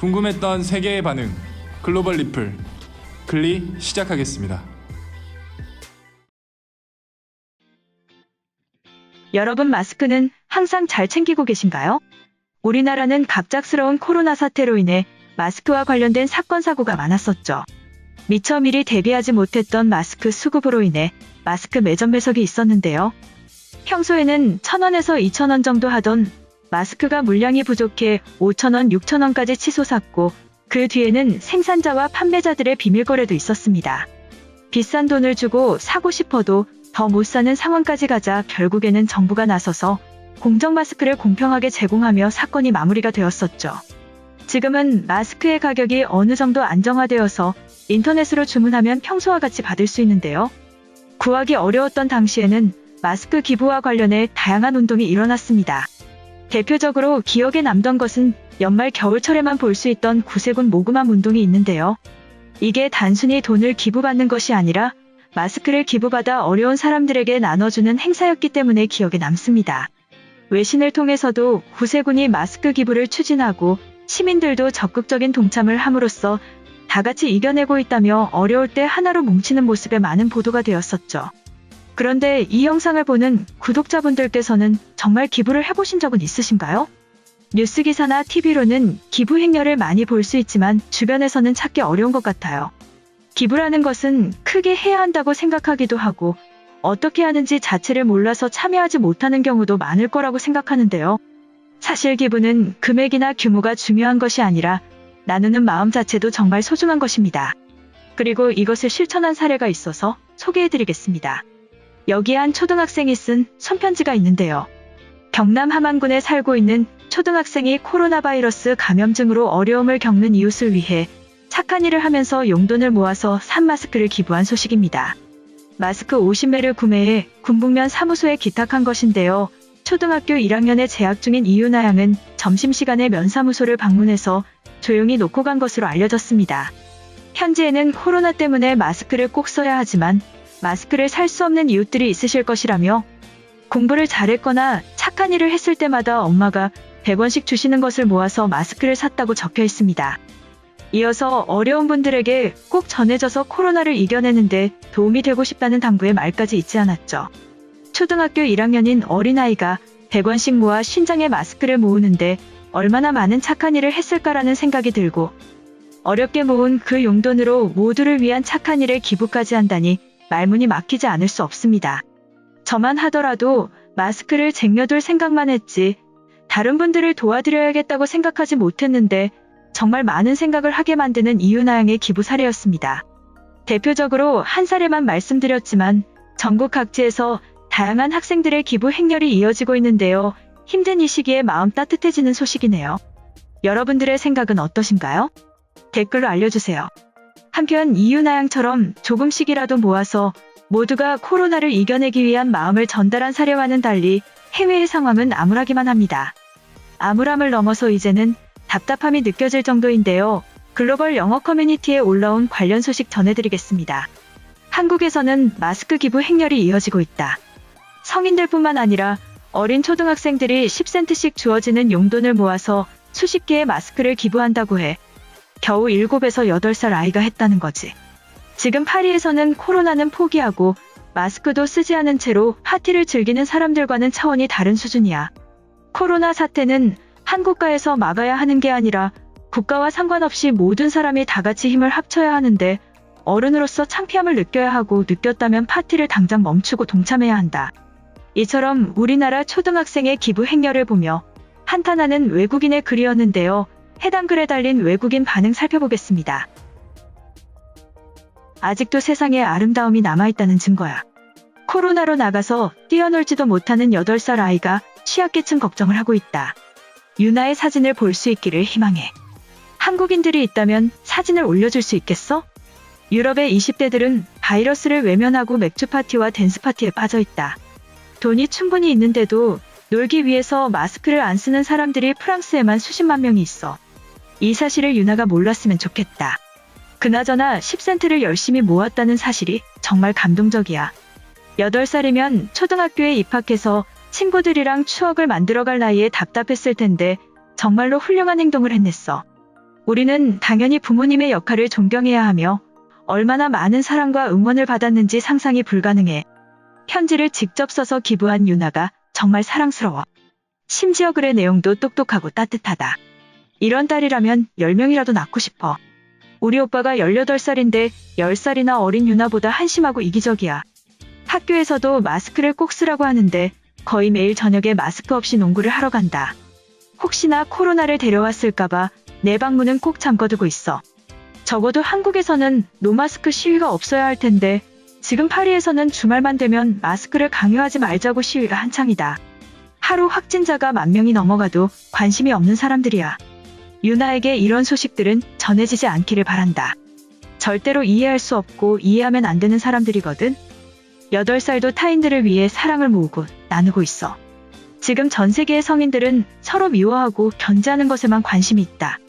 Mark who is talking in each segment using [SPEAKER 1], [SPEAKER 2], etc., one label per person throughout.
[SPEAKER 1] 궁금했던 세계의 반응, 글로벌 리플, 글리 시작하겠습니다.
[SPEAKER 2] 여러분, 마스크는 항상 잘 챙기고 계신가요? 우리나라는 갑작스러운 코로나 사태로 인해 마스크와 관련된 사건 사고가 많았었죠. 미처 미리 대비하지 못했던 마스크 수급으로 인해 마스크 매점 매석이 있었는데요. 평소에는 1,000원에서 2,000원 정도 하던 마스크가 물량이 부족해 5,000원, 6,000원까지 치솟았고, 그 뒤에는 생산자와 판매자들의 비밀거래도 있었습니다. 비싼 돈을 주고 사고 싶어도 더 못 사는 상황까지 가자 결국에는 정부가 나서서 공정 마스크를 공평하게 제공하며 사건이 마무리가 되었었죠. 지금은 마스크의 가격이 어느 정도 안정화되어서 인터넷으로 주문하면 평소와 같이 받을 수 있는데요. 구하기 어려웠던 당시에는 마스크 기부와 관련해 다양한 운동이 일어났습니다. 대표적으로 기억에 남던 것은 연말 겨울철에만 볼 수 있던 구세군 모금함 운동이 있는데요. 이게 단순히 돈을 기부받는 것이 아니라 마스크를 기부받아 어려운 사람들에게 나눠주는 행사였기 때문에 기억에 남습니다. 외신을 통해서도 구세군이 마스크 기부를 추진하고 시민들도 적극적인 동참을 함으로써 다 같이 이겨내고 있다며 어려울 때 하나로 뭉치는 모습에 많은 보도가 되었었죠. 그런데 이 영상을 보는 구독자분들께서는 정말 기부를 해보신 적은 있으신가요? 뉴스 기사나 TV로는 기부 행렬을 많이 볼 수 있지만 주변에서는 찾기 어려운 것 같아요. 기부라는 것은 크게 해야 한다고 생각하기도 하고 어떻게 하는지 자체를 몰라서 참여하지 못하는 경우도 많을 거라고 생각하는데요. 사실 기부는 금액이나 규모가 중요한 것이 아니라 나누는 마음 자체도 정말 소중한 것입니다. 그리고 이것을 실천한 사례가 있어서 소개해드리겠습니다. 여기에 한 초등학생이 쓴 손편지가 있는데요. 경남 함안군에 살고 있는 초등학생이 코로나 바이러스 감염증으로 어려움을 겪는 이웃을 위해 착한 일을 하면서 용돈을 모아서 산 마스크를 기부한 소식입니다. 마스크 50매를 구매해 군북면 사무소에 기탁한 것인데요. 초등학교 1학년에 재학 중인 이유나 양은 점심시간에 면사무소를 방문해서 조용히 놓고 간 것으로 알려졌습니다. 편지에는 코로나 때문에 마스크를 꼭 써야 하지만 마스크를 살 수 없는 이웃들이 있으실 것이라며 공부를 잘했거나 착한 일을 했을 때마다 엄마가 100원씩 주시는 것을 모아서 마스크를 샀다고 적혀 있습니다. 이어서 어려운 분들에게 꼭 전해져서 코로나를 이겨내는데 도움이 되고 싶다는 당부의 말까지 잊지 않았죠. 초등학교 1학년인 어린아이가 100원씩 모아 50장의 마스크를 모으는데 얼마나 많은 착한 일을 했을까라는 생각이 들고 어렵게 모은 그 용돈으로 모두를 위한 착한 일에 기부까지 한다니 말문이 막히지 않을 수 없습니다. 저만 하더라도 마스크를 쟁여둘 생각만 했지 다른 분들을 도와드려야겠다고 생각하지 못했는데 정말 많은 생각을 하게 만드는 이유나 양의 기부 사례였습니다. 대표적으로 한 사례만 말씀드렸지만 전국 각지에서 다양한 학생들의 기부 행렬이 이어지고 있는데요. 힘든 이 시기에 마음 따뜻해지는 소식이네요. 여러분들의 생각은 어떠신가요? 댓글로 알려주세요. 한편 이유나 양처럼 조금씩이라도 모아서 모두가 코로나를 이겨내기 위한 마음을 전달한 사례와는 달리 해외의 상황은 암울하기만 합니다. 암울함을 넘어서 이제는 답답함이 느껴질 정도인데요. 글로벌 영어 커뮤니티에 올라온 관련 소식 전해드리겠습니다. 한국에서는 마스크 기부 행렬이 이어지고 있다. 성인들뿐만 아니라 어린 초등학생들이 10센트씩 주어지는 용돈을 모아서 수십 개의 마스크를 기부한다고 해 겨우 7에서 8살 아이가 했다는 거지. 지금 파리에서는 코로나는 포기하고 마스크도 쓰지 않은 채로 파티를 즐기는 사람들과는 차원이 다른 수준이야. 코로나 사태는 한 국가에서 막아야 하는 게 아니라 국가와 상관없이 모든 사람이 다 같이 힘을 합쳐야 하는데 어른으로서 창피함을 느껴야 하고 느꼈다면 파티를 당장 멈추고 동참해야 한다. 이처럼 우리나라 초등학생의 기부 행렬을 보며 한탄하는 외국인의 글이었는데요. 해당 글에 달린 외국인 반응 살펴보겠습니다. 아직도 세상에 아름다움이 남아있다는 증거야. 코로나로 나가서 뛰어놀지도 못하는 8살 아이가 취약계층 걱정을 하고 있다. 유나의 사진을 볼 수 있기를 희망해. 한국인들이 있다면 사진을 올려줄 수 있겠어? 유럽의 20대들은 바이러스를 외면하고 맥주 파티와 댄스 파티에 빠져 있다. 돈이 충분히 있는데도 놀기 위해서 마스크를 안 쓰는 사람들이 프랑스에만 수십만 명이 있어. 이 사실을 유나가 몰랐으면 좋겠다. 그나저나 10센트를 열심히 모았다는 사실이 정말 감동적이야. 8살이면 초등학교에 입학해서 친구들이랑 추억을 만들어갈 나이에 답답했을 텐데 정말로 훌륭한 행동을 해냈어. 우리는 당연히 부모님의 역할을 존경해야 하며 얼마나 많은 사랑과 응원을 받았는지 상상이 불가능해. 편지를 직접 써서 기부한 유나가 정말 사랑스러워. 심지어 글의 내용도 똑똑하고 따뜻하다. 이런 딸이라면 10명이라도 낳고 싶어. 우리 오빠가 18살인데 10살이나 어린 유나보다 한심하고 이기적이야. 학교에서도 마스크를 꼭 쓰라고 하는데 거의 매일 저녁에 마스크 없이 농구를 하러 간다. 혹시나 코로나를 데려왔을까봐 내 방문은 꼭 잠궈두고 있어. 적어도 한국에서는 노마스크 시위가 없어야 할 텐데 지금 파리에서는 주말만 되면 마스크를 강요하지 말자고 시위가 한창이다. 하루 확진자가 10,000명이 넘어가도 관심이 없는 사람들이야. 유나에게 이런 소식들은 전해지지 않기를 바란다. 절대로 이해할 수 없고 이해하면 안 되는 사람들이거든. 8살도 타인들을 위해 사랑을 모으고 나누고 있어. 지금 전 세계의 성인들은 서로 미워하고 견제하는 것에만 관심이 있다.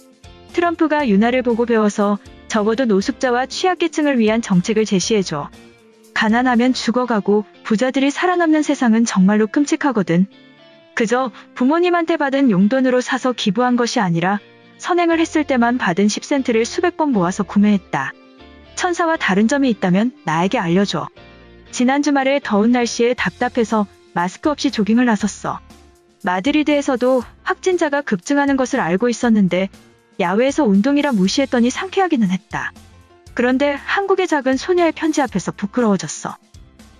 [SPEAKER 2] 트럼프가 유나를 보고 배워서 적어도 노숙자와 취약계층을 위한 정책을 제시해줘. 가난하면 죽어가고 부자들이 살아남는 세상은 정말로 끔찍하거든. 그저 부모님한테 받은 용돈으로 사서 기부한 것이 아니라 선행을 했을 때만 받은 10센트를 수백 번 모아서 구매했다. 천사와 다른 점이 있다면 나에게 알려줘. 지난 주말에 더운 날씨에 답답해서 마스크 없이 조깅을 나섰어. 마드리드에서도 확진자가 급증하는 것을 알고 있었는데 야외에서 운동이라 무시했더니 상쾌하기는 했다. 그런데 한국의 작은 소녀의 편지 앞에서 부끄러워졌어.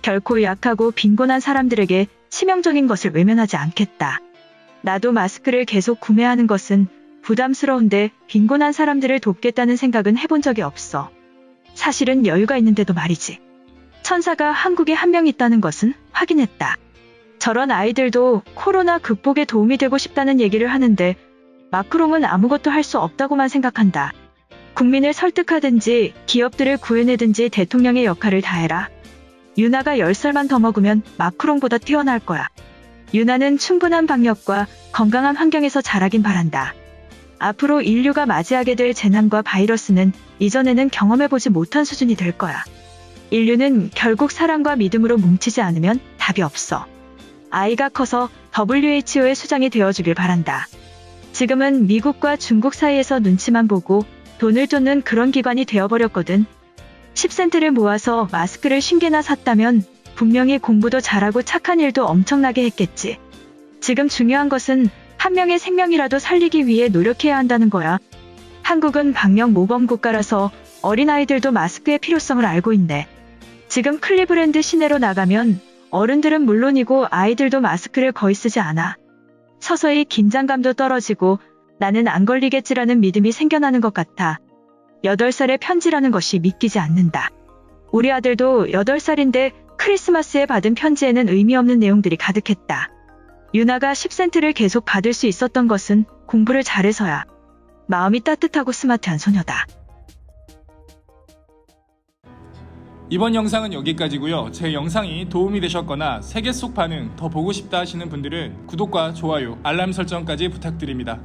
[SPEAKER 2] 결코 약하고 빈곤한 사람들에게 치명적인 것을 외면하지 않겠다. 나도 마스크를 계속 구매하는 것은 부담스러운데 빈곤한 사람들을 돕겠다는 생각은 해본 적이 없어. 사실은 여유가 있는데도 말이지. 천사가 한국에 한 명 있다는 것은 확인했다. 저런 아이들도 코로나 극복에 도움이 되고 싶다는 얘기를 하는데 마크롱은 아무것도 할 수 없다고만 생각한다. 국민을 설득하든지 기업들을 구해내든지 대통령의 역할을 다해라. 유나가 10살만 더 먹으면 마크롱보다 뛰어날 거야. 유나는 충분한 방역과 건강한 환경에서 자라긴 바란다. 앞으로 인류가 맞이하게 될 재난과 바이러스는 이전에는 경험해보지 못한 수준이 될 거야. 인류는 결국 사랑과 믿음으로 뭉치지 않으면 답이 없어. 아이가 커서 WHO의 수장이 되어주길 바란다. 지금은 미국과 중국 사이에서 눈치만 보고 돈을 쫓는 그런 기관이 되어버렸거든. 10센트를 모아서 마스크를 50개나 샀다면 분명히 공부도 잘하고 착한 일도 엄청나게 했겠지. 지금 중요한 것은 한 명의 생명이라도 살리기 위해 노력해야 한다는 거야. 한국은 방역 모범 국가라서 어린아이들도 마스크의 필요성을 알고 있네. 지금 클리브랜드 시내로 나가면 어른들은 물론이고 아이들도 마스크를 거의 쓰지 않아. 서서히 긴장감도 떨어지고 나는 안 걸리겠지라는 믿음이 생겨나는 것 같아. 8살의 편지라는 것이 믿기지 않는다. 우리 아들도 8살인데 크리스마스에 받은 편지에는 의미 없는 내용들이 가득했다. 유나가 10센트를 계속 받을 수 있었던 것은 공부를 잘해서야. 마음이 따뜻하고 스마트한 소녀다.
[SPEAKER 1] 이번 영상은 여기까지고요. 제 영상이 도움이 되셨거나 세계 속 반응 더 보고 싶다 하시는 분들은 구독과 좋아요, 알람 설정까지 부탁드립니다.